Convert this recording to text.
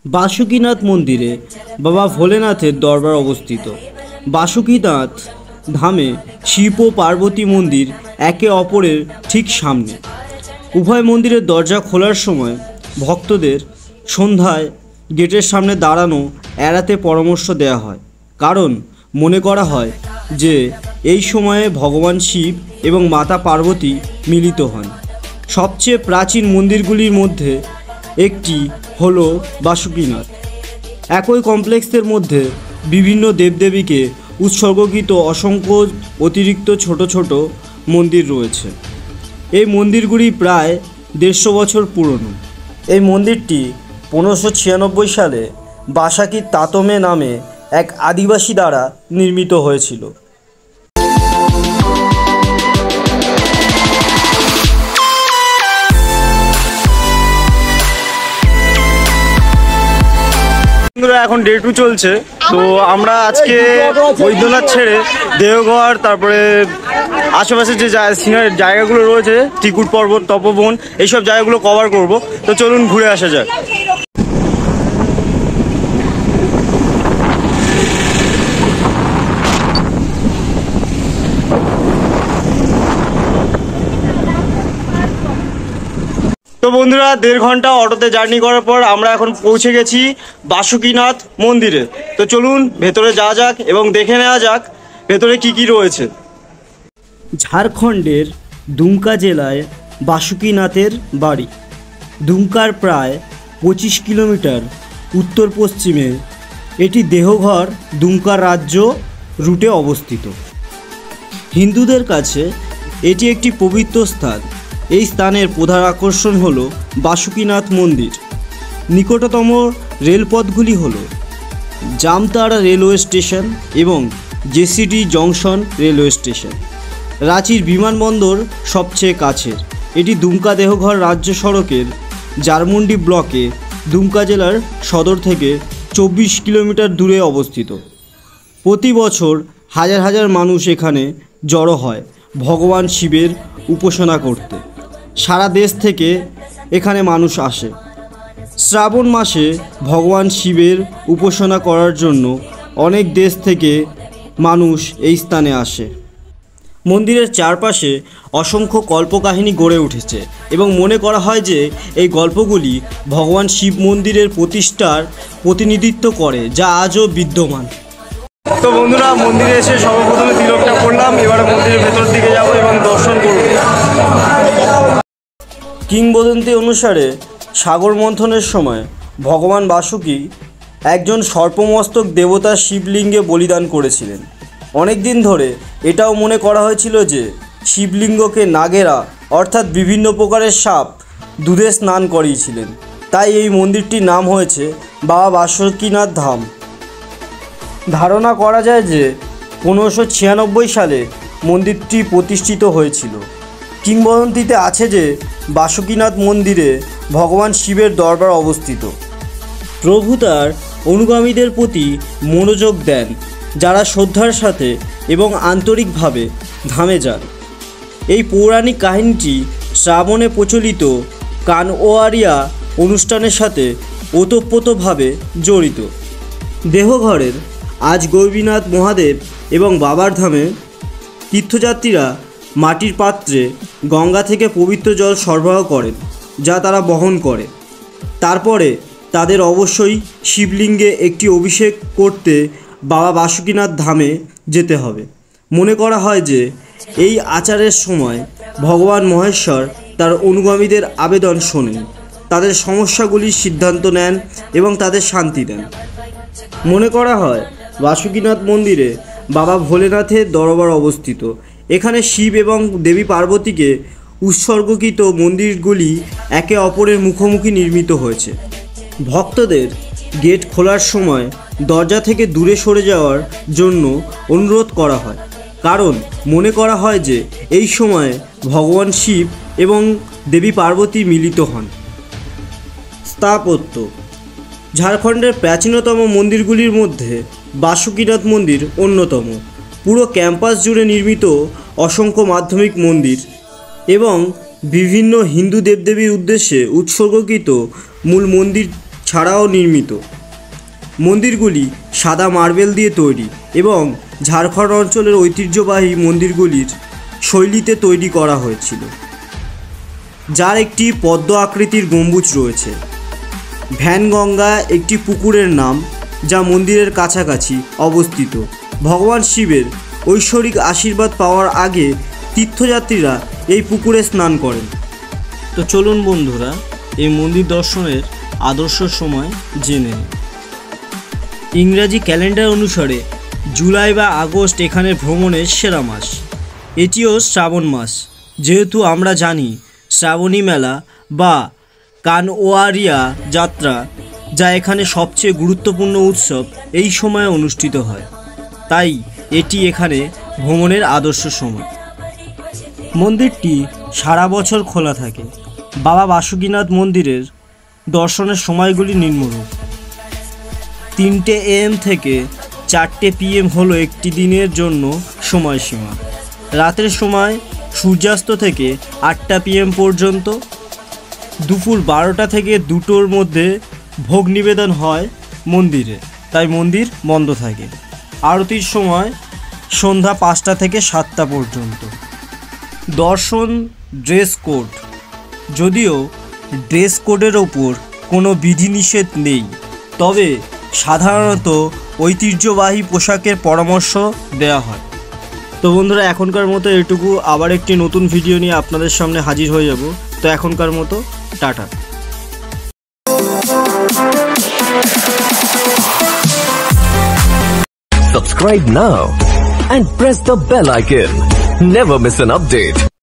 বাসুকীনাথ মন্দিরে বাবা ভোলেনাথের দরবার অবস্থিত। বাসুকীনাথ ধামে শিব ও পার্বতী মন্দির একে অপরের ঠিক সামনে। উভয় মন্দিরের দরজা খোলার সময় ভক্তদের সন্ধ্যায় গেটের সামনে দাঁড়ানো এড়াতে পরামর্শ দেওয়া হয়, কারণ মনে করা হয় যে এই সময়ে ভগবান শিব এবং মাতা পার্বতী মিলিত হন। সবচেয়ে প্রাচীন মন্দিরগুলির মধ্যে একটি হল বাসুকীনাথ। একই কমপ্লেক্সের মধ্যে বিভিন্ন দেবদেবীকে উৎসর্গকৃত অসংখ্য অতিরিক্ত ছোট ছোট মন্দির রয়েছে। এই মন্দিরগুলি প্রায় 150 বছর পুরনো। এই মন্দিরটি 1596 সালে বাসাকি তাতমে নামে এক আদিবাসী দ্বারা নির্মিত হয়েছিল। এখন ডে 2 চলছে, তো আমরা আজকে বৈদ্যনাথ ছেড়ে দেওঘর, তারপরে আশেপাশে যে সিনারি জায়গাগুলো রয়েছে, ত্রিকুট পর্বত, তপবন, এইসব জায়গাগুলো কভার করব। তো চলুন ঘুরে আসা যাক। তো বন্ধুরা, 1.5 ঘন্টা অটোতে জার্নি করার পর আমরা এখন পৌঁছে গেছি বাসুকীনাথ মন্দিরে। তো চলুন ভেতরে যাওয়া যাক এবং দেখে নেওয়া যাক ভেতরে কি কি রয়েছে। ঝাড়খণ্ডের দুমকা জেলায় বাসুকীনাথের বাড়ি। দুমকার প্রায় 25 কিলোমিটার উত্তর পশ্চিমে এটি দেওঘর দুমকা রাজ্য রুটে অবস্থিত। হিন্দুদের কাছে এটি একটি পবিত্র স্থান। এই স্থানের প্রধান আকর্ষণ হল বাসুকীনাথ মন্দির। নিকটতম রেলপথগুলি হল জামতারা রেলওয়ে স্টেশন এবং জেসিডি জংশন রেলওয়ে স্টেশন। রাঁচির বিমানবন্দর সবচেয়ে কাছের। এটি দুমকা দেওঘর রাজ্য সড়কের জারমুন্ডি ব্লকে দুমকা জেলার সদর থেকে 24 কিলোমিটার দূরে অবস্থিত। প্রতি বছর হাজার হাজার মানুষ এখানে জড়ো হয় ভগবান শিবের উপাসনা করতে। সারা দেশ থেকে এখানে মানুষ আসে। শ্রাবণ মাসে ভগবান শিবের উপাসনা করার জন্য অনেক দেশ থেকে মানুষ এই স্থানে আসে। মন্দিরের চারপাশে অসংখ্য কল্পকাহিনী গড়ে উঠেছে এবং মনে করা হয় যে এই গল্পগুলি ভগবান শিব মন্দিরের প্রতিষ্ঠার প্রতিনিধিত্ব করে, যা আজও বিদ্যমান। তো বন্ধুরা, মন্দিরে এসে সর্বপ্রথমে তিলকটা করলাম। এবারে মন্দিরের ভেতর দিকে যাব এবং দর্শন করব। কিংবদন্তি অনুসারে সাগর মন্থনের সময় ভগবান বাসুকী একজন সর্পমস্তক দেবতা শিবলিঙ্গে বলিদান করেছিলেন। অনেক দিন ধরে এটাও মনে করা হয়েছিল যে শিবলিঙ্গকে নাগেরা অর্থাৎ বিভিন্ন প্রকারের সাপ দুধে স্নান করিয়েছিলেন। তাই এই মন্দিরটির নাম হয়েছে বাবা বাসুকীনাথ ধাম। ধারণা করা যায় যে 1596 সালে মন্দিরটি প্রতিষ্ঠিত হয়েছিল। কিংবদন্তিতে আছে যে বাসুকীনাথ মন্দিরে ভগবান শিবের দরবার অবস্থিত। প্রভু তার অনুগামীদের প্রতি মনোযোগ দেন, যারা শ্রদ্ধার সাথে এবং আন্তরিকভাবে ধামে যান। এই পৌরাণিক কাহিনীটি শ্রাবণে প্রচলিত কানওয়ারিয়া অনুষ্ঠানের সাথে ওতপ্রোতভাবে জড়িত। দেওঘরের আজ গৌরীনাথ মহাদেব এবং বাবার ধামে তীর্থযাত্রীরা মাটির পাত্রে গঙ্গা থেকে পবিত্র জল সরবরাহ করেন, যা তারা বহন করে। তারপরে তাদের অবশ্যই শিবলিঙ্গে একটি অভিষেক করতে বাবা বাসুকীনাথ ধামে যেতে হবে। মনে করা হয় যে এই আচারের সময় ভগবান মহেশ্বর তার অনুগামীদের আবেদন শোনেন, তাদের সমস্যাগুলির সিদ্ধান্ত নেন এবং তাদের শান্তি দেন। মনে করা হয় বাসুকীনাথ মন্দিরে বাবা ভোলেনাথের দরবার অবস্থিত। এখানে শিব এবং দেবী পার্বতীকে উৎসর্গকৃত মন্দিরগুলি একে অপরের মুখোমুখি নির্মিত হয়েছে। ভক্তদের গেট খোলার সময় দরজা থেকে দূরে সরে যাওয়ার জন্য অনুরোধ করা হয়, কারণ মনে করা হয় যে এই সময়ে ভগবান শিব এবং দেবী পার্বতী মিলিত হন। স্থাপত্য। ঝাড়খণ্ডের প্রাচীনতম মন্দিরগুলির মধ্যে বাসুকীনাথ মন্দির অন্যতম। পুরো ক্যাম্পাস জুড়ে নির্মিত অসংখ্য মাধ্যমিক মন্দির এবং বিভিন্ন হিন্দু দেবদেবীর উদ্দেশ্যে উৎসর্গকৃত মূল মন্দির ছাড়াও নির্মিত। মন্দিরগুলি সাদা মার্বেল দিয়ে তৈরি এবং ঝাড়খণ্ড অঞ্চলের ঐতিহ্যবাহী মন্দিরগুলির শৈলীতে তৈরি করা হয়েছিল, যার একটি পদ্ম আকৃতির গম্বুজ রয়েছে। ভ্যানগঙ্গা একটি পুকুরের নাম যা মন্দিরের কাছাকাছি অবস্থিত। ভগবান শিবের ঐশ্বরিক আশীর্বাদ পাওয়ার আগে তীর্থযাত্রীরা এই পুকুরে স্নান করেন। তো চলুন বন্ধুরা, এই মন্দির দর্শনের আদর্শ সময় জেনে নিন। ইংরাজি ক্যালেন্ডার অনুসারে জুলাই বা আগস্ট এখানে ভ্রমণের সেরা মাস। এটিও শ্রাবণ মাস, যেহেতু আমরা জানি শ্রাবণী মেলা বা কানওয়ারিয়া যাত্রা, যা এখানে সবচেয়ে গুরুত্বপূর্ণ উৎসব, এই সময়ে অনুষ্ঠিত হয়। তাই এটি এখানে ভ্রমণের আদর্শ সময়। মন্দিরটি সারা বছর খোলা থাকে। বাবা বাসুকীনাথ মন্দিরের দর্শনের সময়গুলি নিম্নরূপ: 3টে AM থেকে 4টে PM হলো একটি দিনের জন্য সময়সীমা। রাতের সময় সূর্যাস্ত থেকে 8টা PM পর্যন্ত। দুপুর 12টা থেকে 2টোর মধ্যে ভোগ নিবেদন হয় মন্দিরে, তাই মন্দির বন্ধ থাকে। আরতির সময় সন্ধ্যা 5টা থেকে 7টা পর্যন্ত। দর্শন ড্রেস কোড। যদিও ড্রেস কোডের ওপর কোনো বিধিনিষেধ নেই, তবে সাধারণত ঐতিহ্যবাহী পোশাকের পরামর্শ দেওয়া হয়। তো বন্ধুরা, এখনকার মতো এটুকু। আবার একটি নতুন ভিডিও নিয়ে আপনাদের সামনে হাজির হয়ে যাব। তো এখনকার মতো tata. Subscribe now and press the bell icon. Never miss an update.